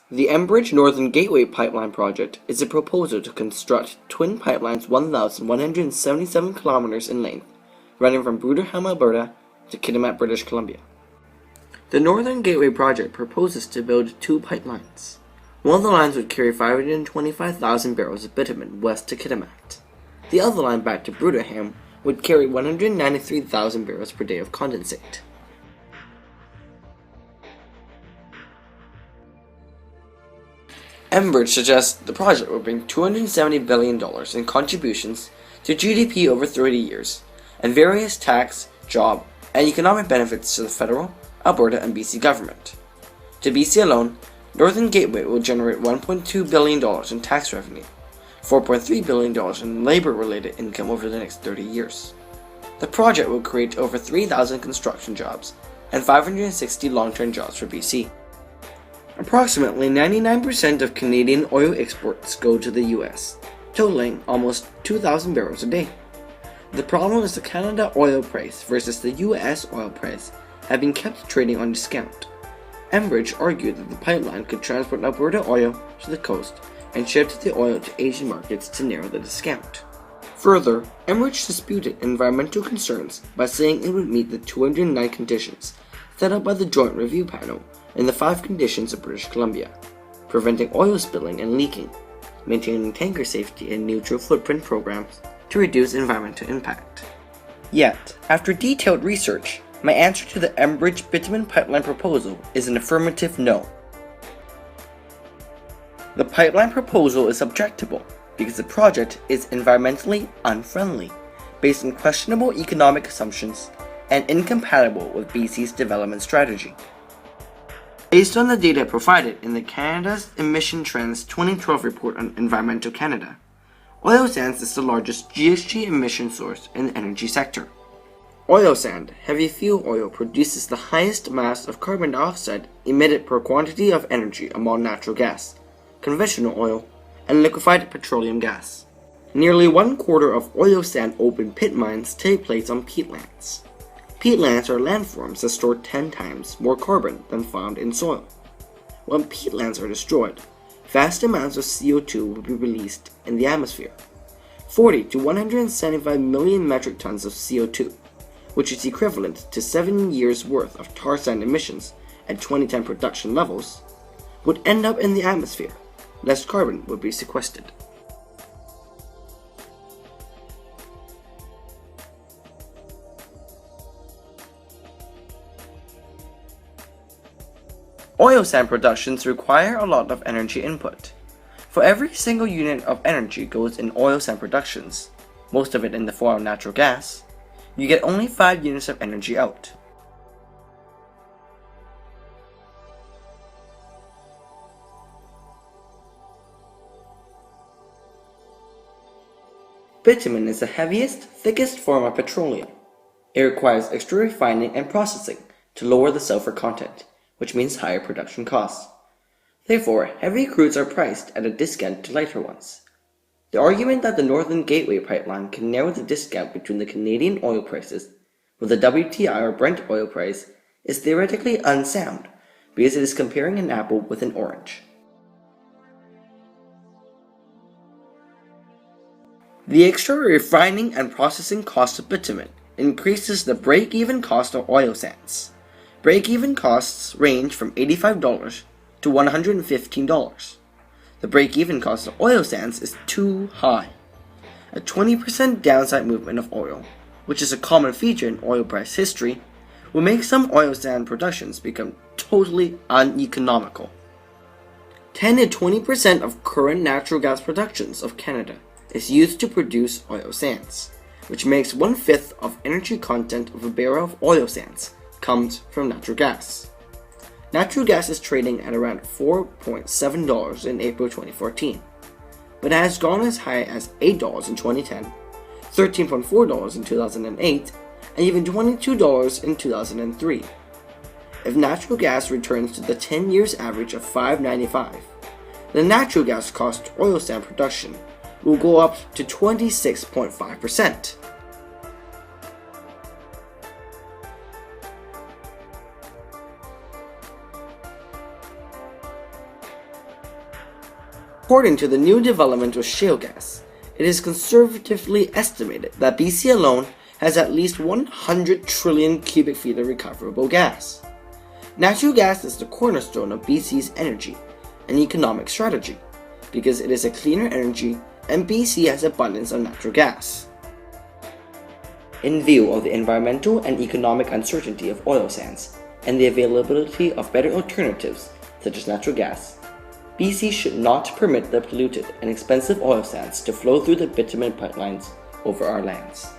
The Enbridge Northern Gateway Pipeline project is a proposal to construct twin pipelines 1,177 kilometers in length, running from Bruderham, Alberta to Kitimat, British Columbia. The Northern Gateway project proposes to build two pipelines. One of the lines would carry 525,000 barrels of bitumen west to Kitimat. The other line back to Bruderham would carry 193,000 barrels per day of condensate. Enbridge suggests the project will bring $270 billion in contributions to GDP over 30 years, and various tax, job, and economic benefits to the federal, Alberta, and BC government. To BC alone, Northern Gateway will generate $1.2 billion in tax revenue, $4.3 billion in labor-related income over the next 30 years. The project will create over 3,000 construction jobs and 560 long-term jobs for BC. Approximately 99% of Canadian oil exports go to the US, totaling almost 2,000 barrels a day. The problem is the Canada oil price versus the US oil price have been kept trading on discount. Enbridge argued that the pipeline could transport Alberta oil to the coast and ship the oil to Asian markets to narrow the discount. Further, Enbridge disputed environmental concerns by saying it would meet the 209 conditions set out by the Joint Review Panel and the 5 conditions of British Columbia: preventing oil spilling and leaking, maintaining tanker safety and neutral footprint programs to reduce environmental impact. Yet, after detailed research, my answer to the Enbridge bitumen pipeline proposal is an affirmative no. The pipeline proposal is objectable because the project is environmentally unfriendly, based on questionable economic assumptions, and incompatible with BC's development strategy. Based on the data provided in the Canada's Emission Trends 2012 report on Environmental Canada, oil sands is the largest GHG emission source in the energy sector. Oil sand, heavy fuel oil, produces the highest mass of carbon dioxide emitted per quantity of energy among natural gas, conventional oil, and liquefied petroleum gas. Nearly 1/4 of oil sand open pit mines take place on peatlands. Peatlands are landforms that store 10 times more carbon than found in soil. When peatlands are destroyed, vast amounts of CO2 will be released in the atmosphere. 40 to 175 million metric tons of CO2, which is equivalent to 7 years' worth of tar sand emissions at 2010 production levels, would end up in the atmosphere. Less carbon would be sequestered. Oil sand productions require a lot of energy input. For every single unit of energy goes in oil sand productions, most of it in the form of natural gas, you get only 5 units of energy out. Bitumen is the heaviest, thickest form of petroleum. It requires extra refining and processing to lower the sulfur content, which means higher production costs. Therefore, heavy crudes are priced at a discount to lighter ones. The argument that the Northern Gateway pipeline can narrow the discount between the Canadian oil prices with the WTI or Brent oil price is theoretically unsound because it is comparing an apple with an orange. The extra refining and processing cost of bitumen increases the break-even cost of oil sands. Break-even costs range from $85 to $115. The break-even cost of oil sands is too high. A 20% downside movement of oil, which is a common feature in oil price history, will make some oil sand productions become totally uneconomical. 10 to 20% of current natural gas productions of Canada is used to produce oil sands, which makes 1/5 of energy content of a barrel of oil sands comes from natural gas. Natural gas is trading at around $4.7 in April 2014, but has gone as high as $8 in 2010, $13.4 in 2008, and even $22 in 2003. If natural gas returns to the 10 years average of $5.95, the natural gas cost of oil sand production will go up to 26.5%. According to the new development with shale gas, it is conservatively estimated that BC alone has at least 100 trillion cubic feet of recoverable gas. Natural gas is the cornerstone of BC's energy and economic strategy because it is a cleaner energy and BC has abundance of natural gas. In view of the environmental and economic uncertainty of oil sands and the availability of better alternatives such as natural gas, BC should not permit the polluted and expensive oil sands to flow through the bitumen pipelines over our lands.